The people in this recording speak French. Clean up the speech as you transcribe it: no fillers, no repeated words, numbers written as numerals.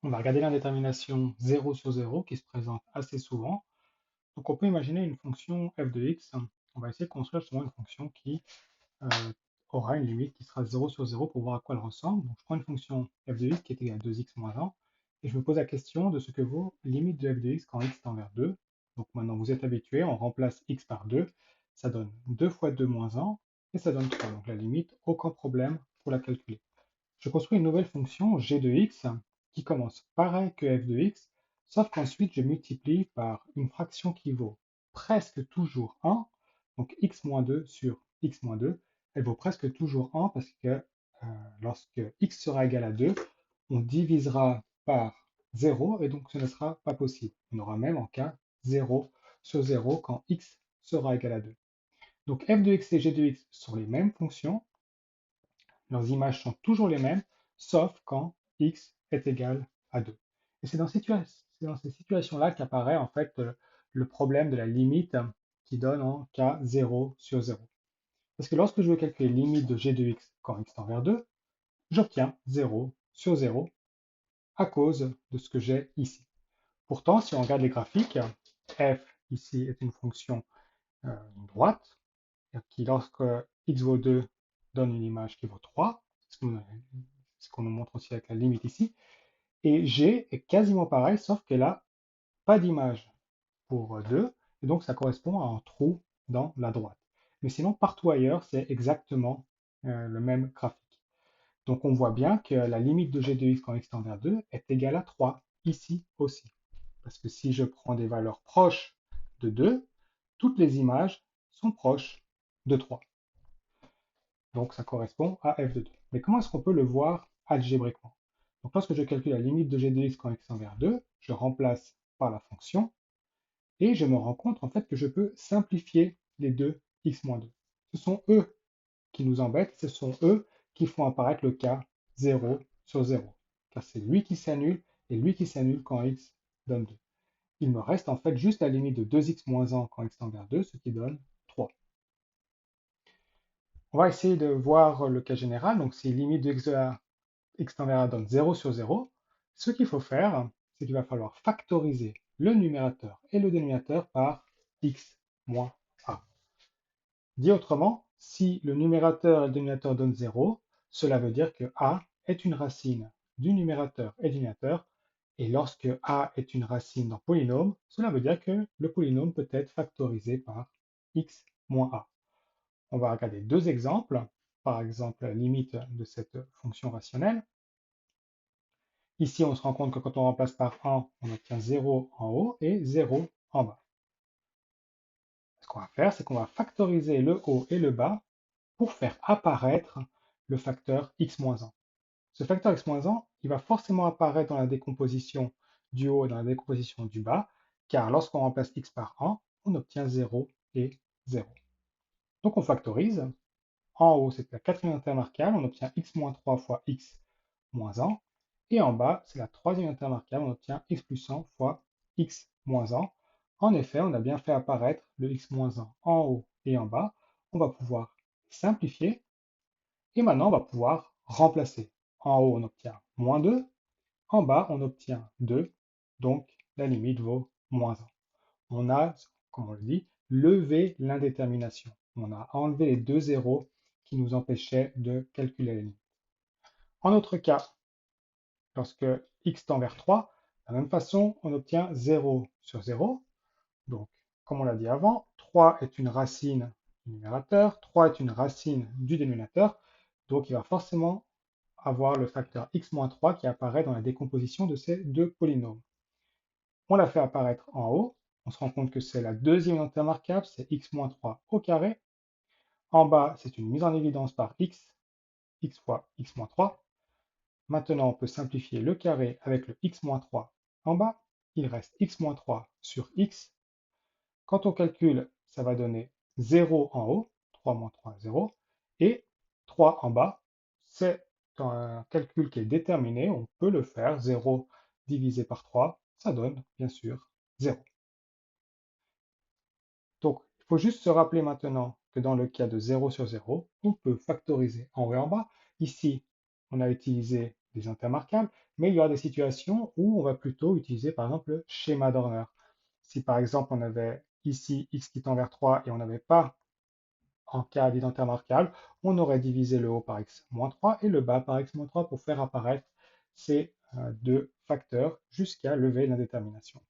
On va regarder l'indétermination 0 sur 0 qui se présente assez souvent. Donc on peut imaginer une fonction f de x. On va essayer de construire justement une fonction qui euh, aura une limite qui sera 0 sur 0 pour voir à quoi elle ressemble. Donc je prends une fonction f de x qui est égale à 2x moins 1 et je me pose la question de ce que vaut limite de f de x quand x tend vers 2. Donc maintenant vous êtes habitué, on remplace x par 2, ça donne 2 fois 2 moins 1 et ça donne 3. Donc la limite, aucun problème pour la calculer. Je construis une nouvelle fonction g de x qui commence pareil que f de x, sauf qu'ensuite je multiplie par une fraction qui vaut presque toujours 1, donc x moins 2 sur x moins 2, elle vaut presque toujours 1 parce que lorsque x sera égal à 2, on divisera par 0 et donc ce ne sera pas possible. On aura même en cas 0 sur 0 quand x sera égal à 2. Donc f de x et g de x sont les mêmes fonctions, leurs images sont toujours les mêmes, sauf quand x est égal à 2. Et c'est dans ces situations-là qu'apparaît en fait le problème de la limite qui donne en cas 0 sur 0. Parce que lorsque je veux calculer limite de g de x quand x tend vers 2, j'obtiens 0 sur 0 à cause de ce que j'ai ici. Pourtant, si on regarde les graphiques, f ici est une fonction droite, qui lorsque x vaut 2 donne une image qui vaut 3, ce qu'on nous montre aussi avec la limite ici, et g est quasiment pareil, sauf qu'elle n'a pas d'image pour 2, et donc ça correspond à un trou dans la droite. Mais sinon, partout ailleurs, c'est exactement le même graphique. Donc on voit bien que la limite de g de x quand x tend vers 2 est égale à 3, ici aussi. Parce que si je prends des valeurs proches de 2, toutes les images sont proches de 3. Donc ça correspond à f de 2. Mais comment est-ce qu'on peut le voir algébriquement? Donc lorsque je calcule la limite de g de x quand x tend vers 2, je remplace par la fonction et je me rends compte en fait que je peux simplifier les deux x moins 2. Ce sont eux qui nous embêtent, ce sont eux qui font apparaître le cas 0 sur 0. Car c'est lui qui s'annule et lui qui s'annule quand x donne 2. Il me reste en fait juste la limite de 2x moins 1 quand x tend vers 2, ce qui donne 3. On va essayer de voir le cas général. Donc si limite de x de a x tend vers a donne 0 sur 0, ce qu'il faut faire, c'est qu'il va falloir factoriser le numérateur et le dénominateur par x moins a. Dit autrement, si le numérateur et le dénominateur donnent 0, cela veut dire que a est une racine du numérateur et du dénominateur, et lorsque a est une racine d'un polynôme, cela veut dire que le polynôme peut être factorisé par x moins a. On va regarder deux exemples. Par exemple, la limite de cette fonction rationnelle. Ici, on se rend compte que quand on remplace par 1, on obtient 0 en haut et 0 en bas. Ce qu'on va faire, c'est qu'on va factoriser le haut et le bas pour faire apparaître le facteur x-1. Ce facteur x-1, il va forcément apparaître dans la décomposition du haut et dans la décomposition du bas, car lorsqu'on remplace x par 1, on obtient 0 et 0. Donc on factorise. En haut, c'est la quatrième intermarquable, on obtient x-3 fois x moins 1. Et en bas, c'est la troisième intermarquable, on obtient x plus 1 fois x moins 1. En effet, on a bien fait apparaître le x moins 1 en haut et en bas. On va pouvoir simplifier. Et maintenant, on va pouvoir remplacer. En haut, on obtient moins 2. En bas, on obtient 2. Donc, la limite vaut moins 1. On a, comme on le dit, levé l'indétermination. On a enlevé les deux zéros qui nous empêchaient de calculer la limite. En autre cas, lorsque x tend vers 3, de la même façon, on obtient 0 sur 0. Donc, comme on l'a dit avant, 3 est une racine du numérateur, 3 est une racine du dénominateur, donc il va forcément avoir le facteur x-3 qui apparaît dans la décomposition de ces deux polynômes. On l'a fait apparaître en haut, on se rend compte que c'est la deuxième unité remarquable, c'est x-3 au carré. En bas, c'est une mise en évidence par x fois x-3. Maintenant, on peut simplifier le carré avec le x-3 en bas. Il reste x-3 sur x. Quand on calcule, ça va donner 0 en haut, 3 moins 3, 0, et 3 en bas. C'est un calcul qui est déterminé, on peut le faire, 0 divisé par 3, ça donne bien sûr 0. Donc, il faut juste se rappeler maintenant que dans le cas de 0 sur 0, on peut factoriser en haut et en bas. Ici, on a utilisé des intermarquables, mais il y aura des situations où on va plutôt utiliser par exemple le schéma d'Horner. Si par exemple on avait ici x qui tend vers 3 et on n'avait pas en cas d'identité remarquable, on aurait divisé le haut par x-3 et le bas par x-3 pour faire apparaître ces deux facteurs jusqu'à lever l'indétermination.